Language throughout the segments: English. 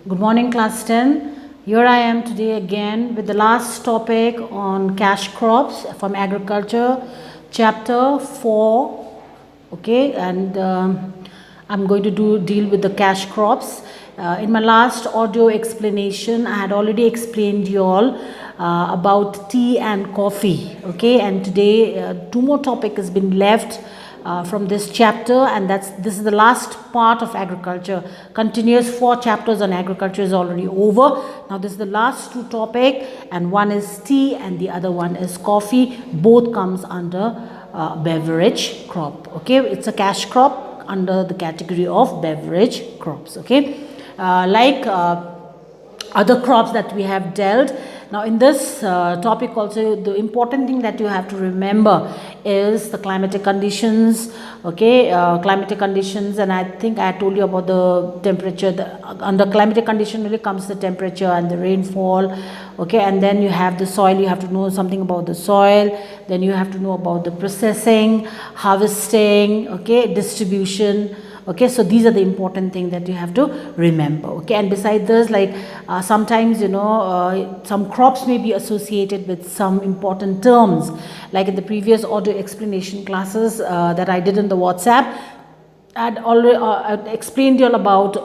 Good morning, class 10. Here I am today again with the last topic on cash crops from agriculture, chapter 4. Okay, and I'm going to deal with the cash crops. In my last audio explanation, I had already explained you all about tea and coffee. Okay, and today two more topic has been left from this chapter, and this is the last part of agriculture. Continuous 4 chapters on agriculture is already over. Now this is the last 2 topic, and one is tea and the other one is coffee. Both comes under beverage crop. Okay, it's a cash crop under the category of beverage crops. Okay, like other crops that we have dealt. Now in this topic also, the important thing that you have to remember is the climatic conditions. Okay, climatic conditions, and I think I told you about the temperature. Under climatic condition really comes the temperature and the rainfall. Okay, and then you have the soil. You have to know something about the soil. Then you have to know about the processing, harvesting, okay, distribution. Okay, so these are the important things that you have to remember. Okay, and besides this, like sometimes some crops may be associated with some important terms, like in the previous audio explanation classes that I did in the WhatsApp. I'd already explained you all about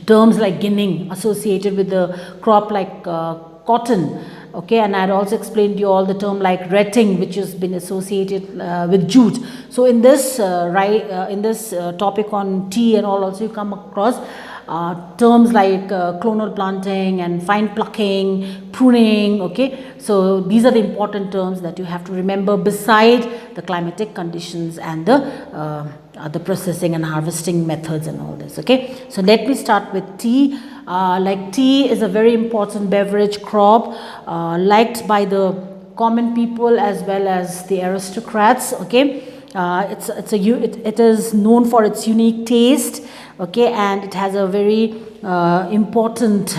terms like ginning associated with the crop like cotton. Okay, and I had also explained you all the term like retting, which has been associated with jute. So in this topic on tea and all, also you come across terms like clonal planting and fine plucking, pruning. Okay, so these are the important terms that you have to remember beside the climatic conditions and the processing and harvesting methods and all this. Okay, so let me start with tea. Like tea is a very important beverage crop, liked by the common people as well as the aristocrats. Okay, it is known for its unique taste. Okay, and it has a very important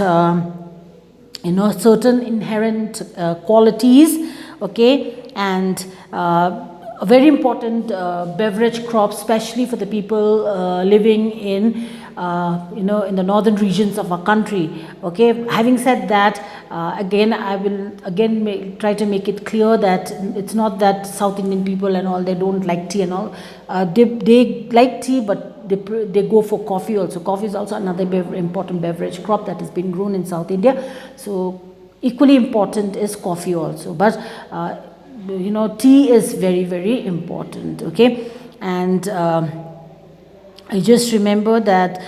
certain inherent qualities. Okay, and a very important beverage crop, especially for the people living in in the northern regions of our country. Okay, having said that, again I will try to make it clear that it's not that South Indian people and all, they don't like tea and all. They like tea, but they go for coffee also. Coffee is also another important beverage crop that has been grown in South India. So equally important is coffee also, but tea is very, very important. Okay, and I just remember that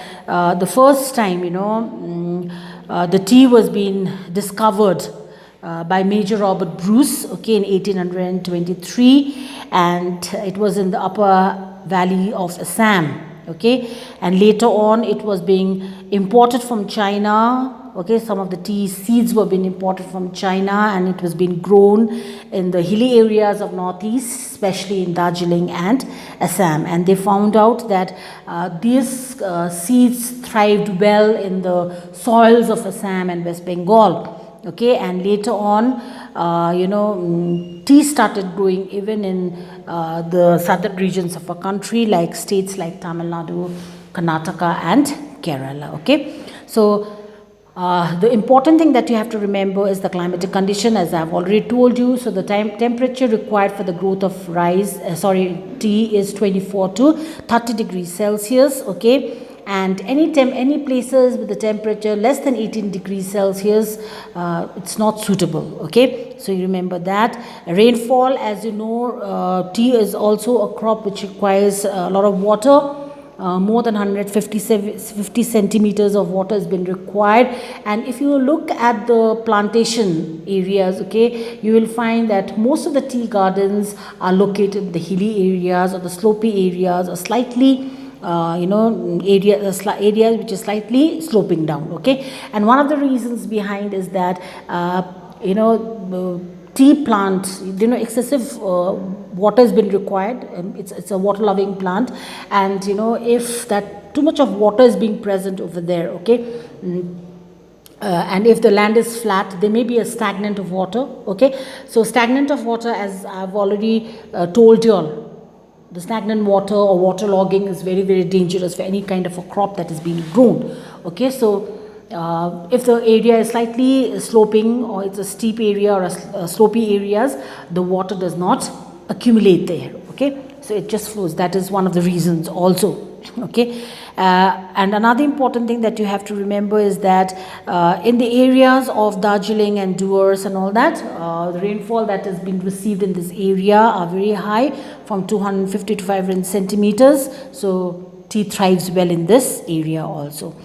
the first time the tea was being discovered by Major Robert Bruce, okay, in 1823, and it was in the upper valley of Assam. Okay, and later on it was being imported from China. Okay, some of the tea seeds were being imported from China, and it was being grown in the hilly areas of northeast, especially in Darjeeling and Assam. And they found out that these seeds thrived well in the soils of Assam and West Bengal. Okay, and later on, tea started growing even in the southern regions of our country, like states like Tamil Nadu, Karnataka, and Kerala. Okay, so the important thing that you have to remember is the climatic condition, as I have already told you. So the temperature required for the growth of tea is 24 to 30 degrees Celsius. Okay, and any places with the temperature less than 18 degrees Celsius, it's not suitable. Okay, so you remember that. Rainfall, as you know, tea is also a crop which requires a lot of water. More than 150 centimeters of water has been required. And if you look at the plantation areas, okay, you will find that most of the tea gardens are located in the hilly areas or the slopy areas, or slightly areas which is slightly sloping down. Okay, and one of the reasons behind is that tea plant, excessive water has been required. It's a water loving plant, and if that too much of water is being present over there, okay, and if the land is flat, there may be a stagnant of water. Okay, so stagnant of water, as I've already told you all, the stagnant water or water logging is very, very dangerous for any kind of a crop that is being grown. Okay, so if the area is slightly sloping or it's a steep area or a slopy areas, the water does not accumulate there. Okay, so it just flows. That is one of the reasons also. Okay, and another important thing that you have to remember is that in the areas of Darjeeling and Duars and all that, the rainfall that has been received in this area are very high, from 250 to 500 centimeters. So tea thrives well in this area also.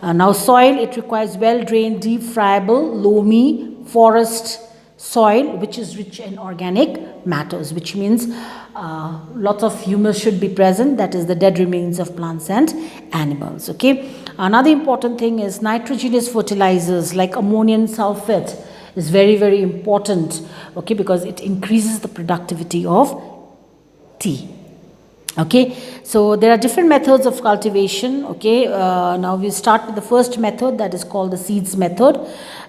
Now soil, it requires well drained, deep, friable, loamy forest soil which is rich in organic matters, which means lots of humus should be present, that is the dead remains of plants and animals. Okay, another important thing is nitrogenous fertilizers like ammonium sulfate is very, very important. Okay, because it increases the productivity of tea. Okay, so there are different methods of cultivation. Okay, now we start with the first method, that is called the seeds method.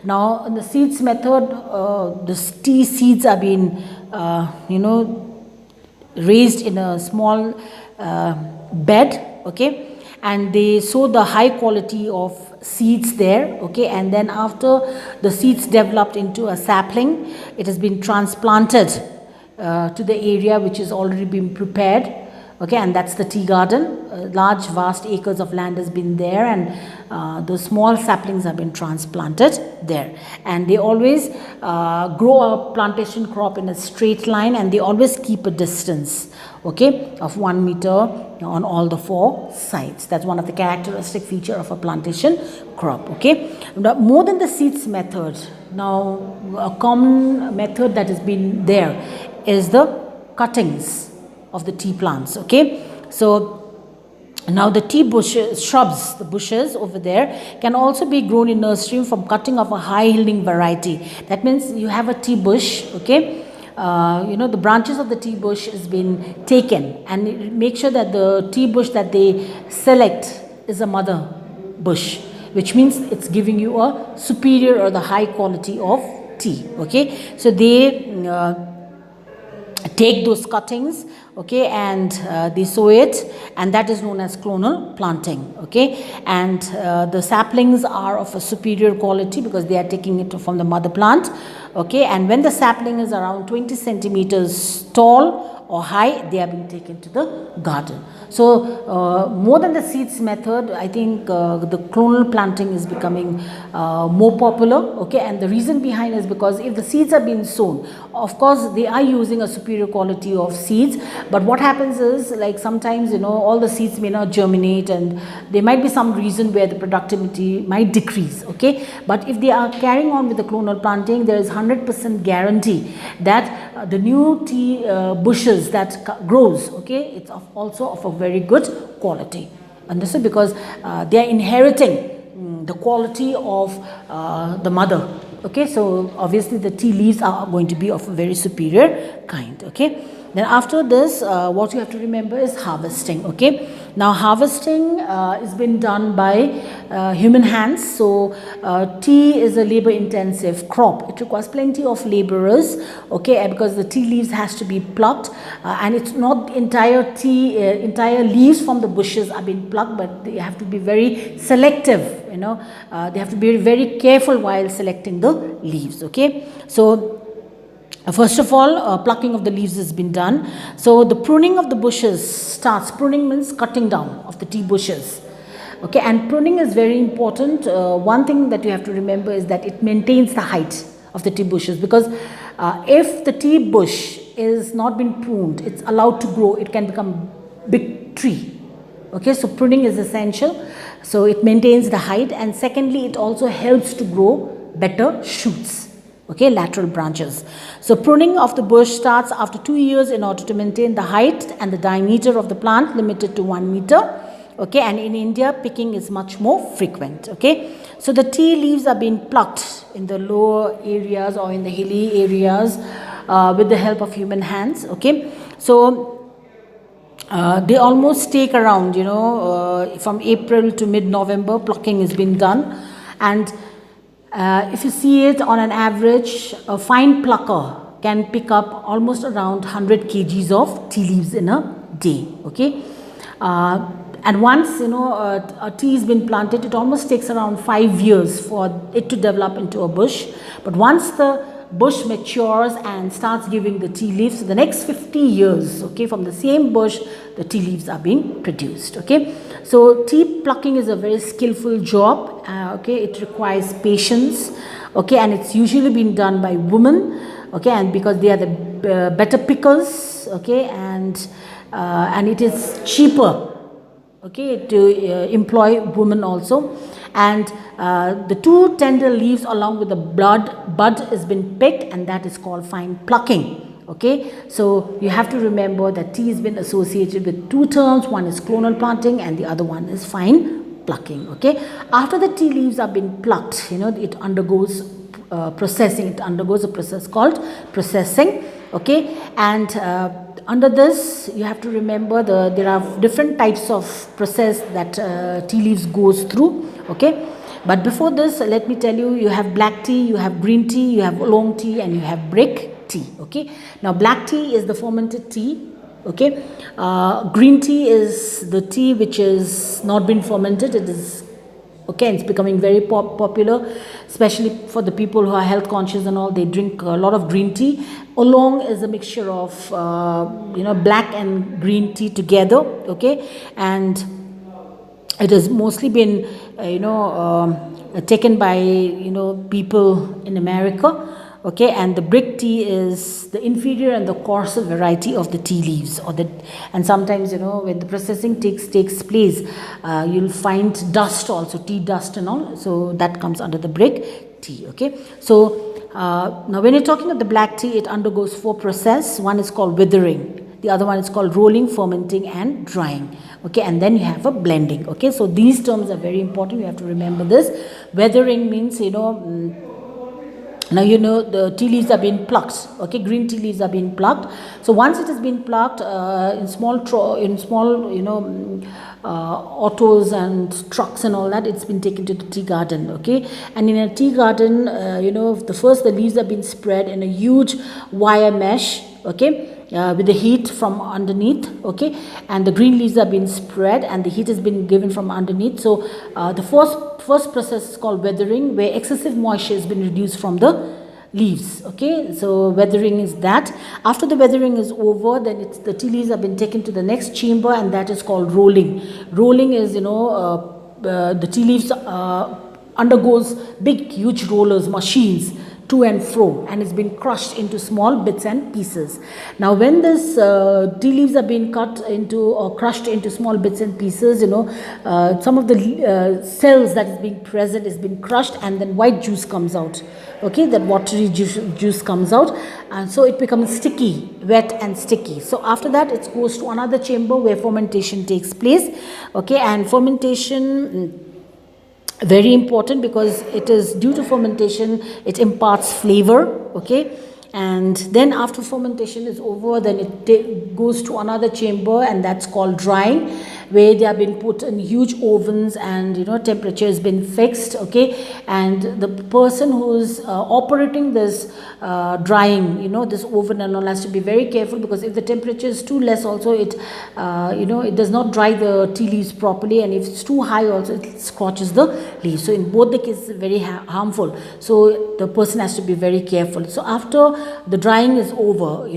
Now in the seeds method, the tea seeds are being raised in a small bed. Okay, and they sow the high quality of seeds there. Okay, and then after the seeds developed into a sapling, it has been transplanted to the area which is already been prepared. Okay, and that's the tea garden. Large vast acres of land has been there, and the small saplings have been transplanted there, and they always grow a plantation crop in a straight line, and they always keep a distance, okay, of 1 meter on all the 4 sides. That's one of the characteristic feature of a plantation crop. Okay, now, more than the seeds method, now a common method that has been there is the cuttings of the tea plants. Okay, so now the tea bushes, shrubs, the bushes over there can also be grown in nursery from cutting of a high yielding variety. That means you have a tea bush. Okay, the branches of the tea bush has been taken, and make sure that the tea bush that they select is a mother bush, which means it's giving you a superior or the high quality of tea. Okay, so they take those cuttings, okay, and they sow it, and that is known as clonal planting. Okay, and the saplings are of a superior quality because they are taking it from the mother plant. Okay, and when the sapling is around 20 centimeters tall or high, they are being taken to the garden. So more than the seeds method, I think the clonal planting is becoming more popular. Okay, and the reason behind is because if the seeds are being sown, of course they are using a superior quality of seeds, but what happens is, like sometimes all the seeds may not germinate, and there might be some reason where the productivity might decrease. Okay, but if they are carrying on with the clonal planting, there is 100% guarantee that the new tea bushes that grows, okay, it's also of a very good quality. Understood? Because they are inheriting the quality of the mother. Okay, so obviously the tea leaves are going to be of a very superior kind. Okay, then after this, what you have to remember is harvesting. Okay, now harvesting is been done by human hands. So tea is a labor intensive crop. It requires plenty of laborers. Okay, because the tea leaves has to be plucked, and it's not the entire tea entire leaves from the bushes are being plucked, but they have to be very selective. They have to be very careful while selecting the leaves. Okay, so first of all, plucking of the leaves has been done. So the pruning of the bushes starts. Pruning means cutting down of the tea bushes. Okay, and pruning is very important. One thing that you have to remember is that it maintains the height of the tea bushes, because if the tea bush is not been pruned, it's allowed to grow, it can become big tree. Okay, so pruning is essential. So it maintains the height, and secondly, it also helps to grow better shoots. Okay, lateral branches. So pruning of the bush starts after 2 years in order to maintain the height and the diameter of the plant limited to 1 meter. Okay, and in India, picking is much more frequent. Okay, so the tea leaves are being plucked in the lower areas or in the hilly areas with the help of human hands. Okay, so they almost take around, from April to mid-November, plucking has been done. And if you see it on an average, a fine plucker can pick up almost around 100 kgs of tea leaves in a day. Okay, And once a tea has been planted, it almost takes around 5 years for it to develop into a bush. But once the bush matures and starts giving the tea leaves, the next 50 years, okay, from the same bush the tea leaves are being produced. Okay, so tea plucking is a very skillful job. Okay, it requires patience. Okay, and it's usually been done by women. Okay, and because they are the better pickers. Okay, and it is cheaper, okay, to employ women also. And the two tender leaves along with the bud has been picked, and that is called fine plucking. Okay, so you have to remember that tea has been associated with two terms. One is clonal planting and the other one is fine plucking. Okay, after the tea leaves are being plucked, it undergoes processing. It undergoes a process called processing. Okay, and under this you have to remember there are different types of process that tea leaves goes through. Okay, but before this, let me tell you, you have black tea, you have green tea, you have oolong tea, and you have brick tea. Okay, now black tea is the fermented tea. Okay, green tea is the tea which is not been fermented. It is okay, it's becoming very popular, especially for the people who are health conscious and all. They drink a lot of green tea. Oolong is a mixture of black and green tea together. Okay, and it has mostly been taken by people in America. Okay, and the brick tea is the inferior and the coarser variety of the tea leaves, and sometimes when the processing takes place, you'll find dust also, tea dust and all. So that comes under the brick tea. Okay, so now when you're talking of the black tea, it undergoes 4 processes. One is called withering, the other one is called rolling, fermenting, and drying. Okay, and then you have a blending. Okay, so these terms are very important. You have to remember this. Withering means now the tea leaves are being plucked. Okay, green tea leaves are being plucked. So once it has been plucked in small autos and trucks and all that, it's been taken to the tea garden. Okay, and in a tea garden, the leaves have been spread in a huge wire mesh. Okay, with the heat from underneath. Okay, and the green leaves have been spread and the heat has been given from underneath. So the first process is called weathering, where excessive moisture has been reduced from the leaves. Okay, so weathering is that. After the weathering is over, then the tea leaves have been taken to the next chamber, and that is called rolling. Rolling is the tea leaves undergoes big huge rollers, machines, to and fro, and it's been crushed into small bits and pieces. Now when this tea leaves are being cut into or crushed into small bits and pieces, some of the cells that is being present is being crushed, and then white juice comes out. Okay, that watery juice comes out, and so it becomes sticky, wet and sticky. So after that, it goes to another chamber where fermentation takes place. Okay, and fermentation, very important, because it is due to fermentation it imparts flavor. Okay, and then after fermentation is over, then it goes to another chamber, and that's called drying, where they have been put in huge ovens, and temperature has been fixed. Okay, and the person who's operating this drying, this oven and all, has to be very careful, because if the temperature is too less also, it it does not dry the tea leaves properly, and if it's too high also, it scorches the leaves. So in both the cases, very harmful. So the person has to be very careful. So after the drying is over,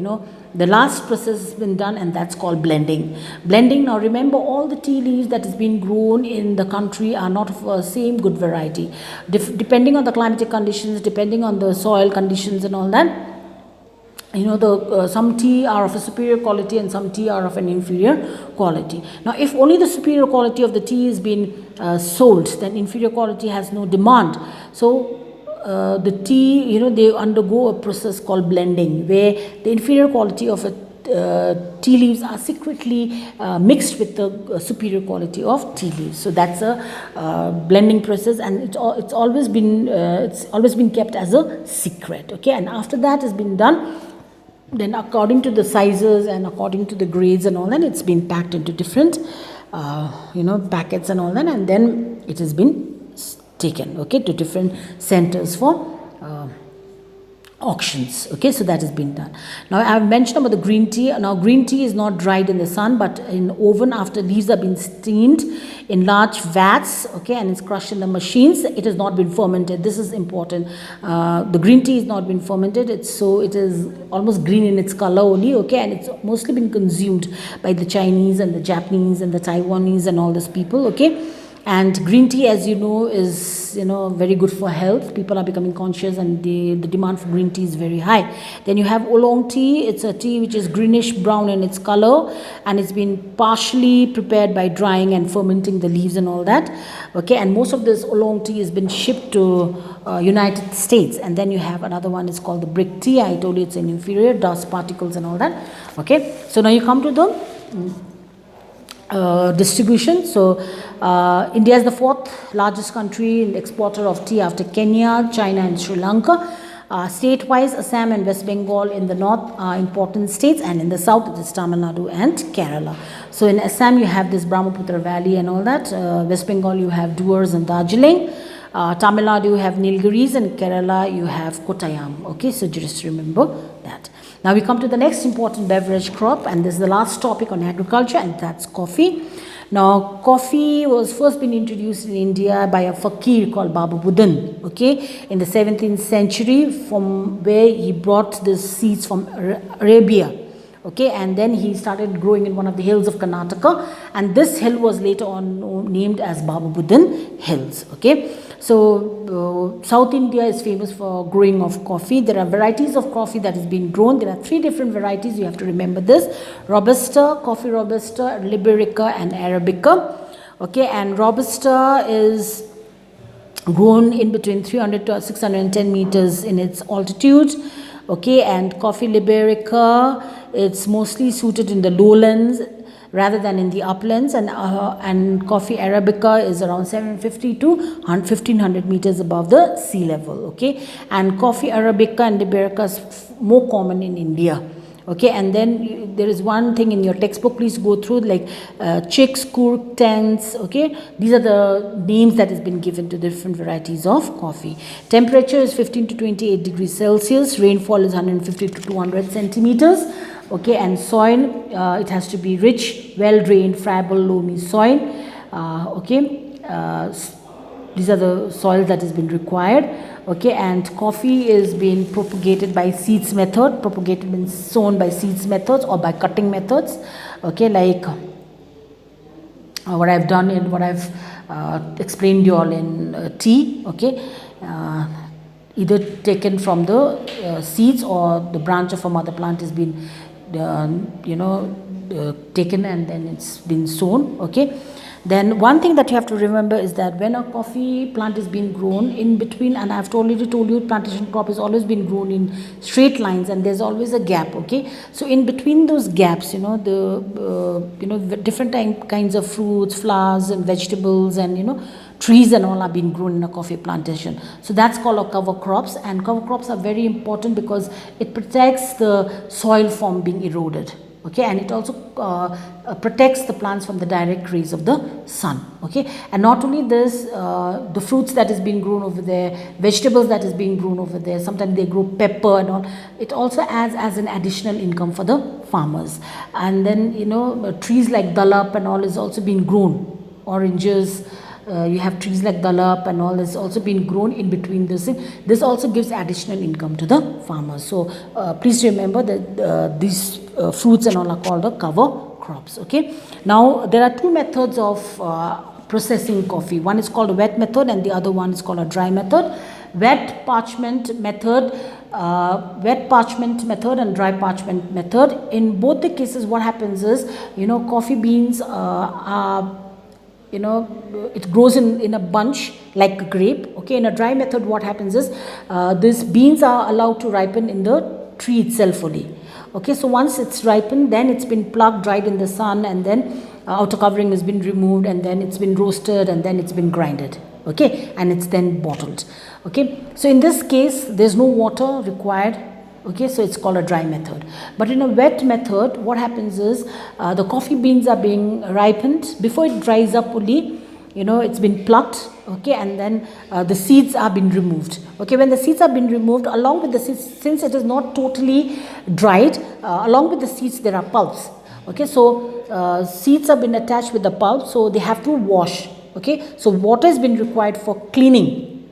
the last process has been done, and that's called blending. Blending, now remember, all the tea leaves that has been grown in the country are not of the same good variety. Depending on the climatic conditions, depending on the soil conditions and all that, some tea are of a superior quality and some tea are of an inferior quality. Now if only the superior quality of the tea is being sold, then inferior quality has no demand. So the tea, they undergo a process called blending, where the inferior quality of tea leaves are secretly mixed with the superior quality of tea leaves. So that's a blending process, and it's always been kept as a secret. Okay, and after that has been done, then according to the sizes and according to the grades and all that, it's been packed into different packets and all that, and then it has been taken, okay, to different centers for auctions. Okay, so that has been done. Now I have mentioned about the green tea. Now green tea is not dried in the sun but in oven after leaves have been steamed in large vats. Okay, and it's crushed in the machines. It has not been fermented. This is important. The green tea has not been fermented. It is almost green in its color only. Okay, and it's mostly been consumed by the Chinese and the Japanese and the Taiwanese and all these people. Okay, and green tea, as you know, is very good for health. People are becoming conscious, and the demand for green tea is very high. Then you have oolong tea. It's a tea which is greenish brown in its color, and it's been partially prepared by drying and fermenting the leaves and all that. Okay, and most of this oolong tea has been shipped to United States. And then you have another one, it's called the brick tea. I told you it's an inferior, dust particles and all that. Okay, so now you come to the distribution. So India is the fourth largest country exporter of tea after Kenya, China and Sri Lanka. State-wise, Assam and West Bengal in the north are important states, and in the south it is Tamil Nadu and Kerala. So in Assam you have this Brahmaputra Valley and all that. West Bengal you have Duars and Darjeeling. Tamil Nadu you have Nilgiris, and Kerala you have Kottayam. Okay, so just remember that. Now we come to the next important beverage crop, and this is the last topic on agriculture, and that's coffee. Now coffee was first been introduced in India by a fakir called Baba Budan, okay, in the 17th century, from where he brought the seeds from Arabia. Okay, and then he started growing in one of the hills of Karnataka, and this hill was later on named as Baba Budan Hills. Okay, so South India is famous for growing of coffee. There are varieties of coffee that has been grown. There are 3 different varieties. You have to remember this: Robusta, Coffea Robusta, Liberica and Arabica. Okay, and Robusta is grown in between 300 to 610 meters in its altitude. Okay, and Coffea Liberica, it's mostly suited in the lowlands rather than in the uplands, and Coffea Arabica is around 750 to 1500 meters above the sea level. Okay, and Coffea Arabica and Liberica is more common in India. Okay, and then there is one thing in your textbook, please go through, like chicks, kurk, tents. Okay, these are the names that has been given to different varieties of coffee. Temperature is 15 to 28 degrees Celsius. Rainfall is 150 to 200 centimeters. Okay, and soil, it has to be rich, well drained, friable, loamy soil. Okay, these are the soils that has been required. Okay, and coffee is being propagated by seeds method. Propagated means sown by seeds methods or by cutting methods. Okay, like what I've done in what I've explained you all in tea. Okay, either taken from the seeds or the branch of a mother plant has been taken and then it's been sown. Okay, then one thing that you have to remember is that when a coffee plant is being grown, in between, and I've already told you, plantation crop has always been grown in straight lines and there's always a gap. Okay, so in between those gaps, the different kinds of fruits, flowers and vegetables and trees and all are being grown in a coffee plantation. So that's called a cover crops, and cover crops are very important because it protects the soil from being eroded. Okay, and it also protects the plants from the direct rays of the sun. Okay, and not only this, the fruits that is being grown over there, vegetables that is being grown over there, sometimes they grow pepper and all, it also adds as an additional income for the farmers. And then trees like dalap and all is also being grown, oranges. You have trees like dalap and all is also been grown in between this. This also gives additional income to the farmers. So please remember that these fruits and all are called the cover crops. Okay. Now there are 2 methods of processing coffee. One is called a wet method and the other one is called a dry method. Wet parchment method and dry parchment method. In both the cases, what happens is, coffee beans are it grows in a bunch like a grape. Okay, in a dry method, what happens is these beans are allowed to ripen in the tree itself only. Okay, so once it's ripened, then it's been plucked, dried in the sun, and then outer covering has been removed, and then it's been roasted, and then it's been grinded. Okay, and it's then bottled. Okay, so in this case, there's no water required. Okay, so it's called a dry method. But in a wet method, what happens is the coffee beans are being ripened. Before it dries up only, it's been plucked, okay, and then the seeds are been removed. Okay, when the seeds are been removed, along with the seeds, since it is not totally dried, along with the seeds there are pulps. Okay, so seeds have been attached with the pulp, so they have to wash. Okay, so water has been required for cleaning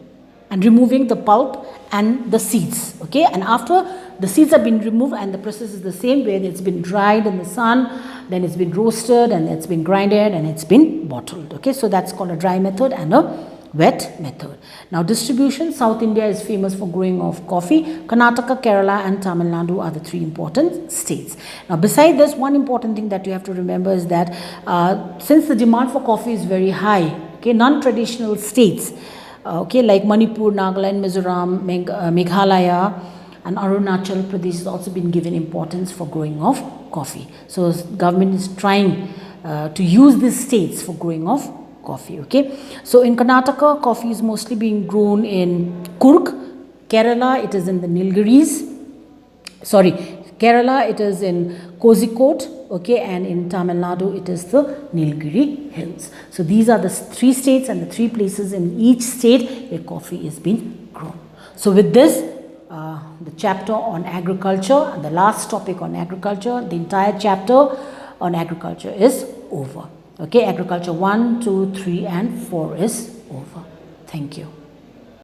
and removing the pulp and the seeds. Okay, and after the seeds have been removed, and the process is the same, where it's been dried in the sun, then it's been roasted, and it's been grinded, and it's been bottled. Okay, so that's called a dry method and a wet method. Now distribution, South India is famous for growing of coffee. Karnataka, Kerala and Tamil Nadu are the three important states. Now beside this, one important thing that you have to remember is that since the demand for coffee is very high, okay, non-traditional states, okay, like Manipur, Nagaland, Mizoram, Meghalaya and Arunachal Pradesh has also been given importance for growing of coffee. So government is trying to use these states for growing of coffee. Okay, so in Karnataka, coffee is mostly being grown in Kurg. Kerala, it is in the Nilgiris. Sorry, Kerala, it is in Kozhikode. Okay, and in Tamil Nadu, it is the Nilgiri Hills. So these are the three states and the three places in each state where coffee is being grown. So with this, the chapter on agriculture and the last topic on agriculture, the entire chapter on agriculture is over. Okay, agriculture 1, 2, 3 and 4 is over. Thank you.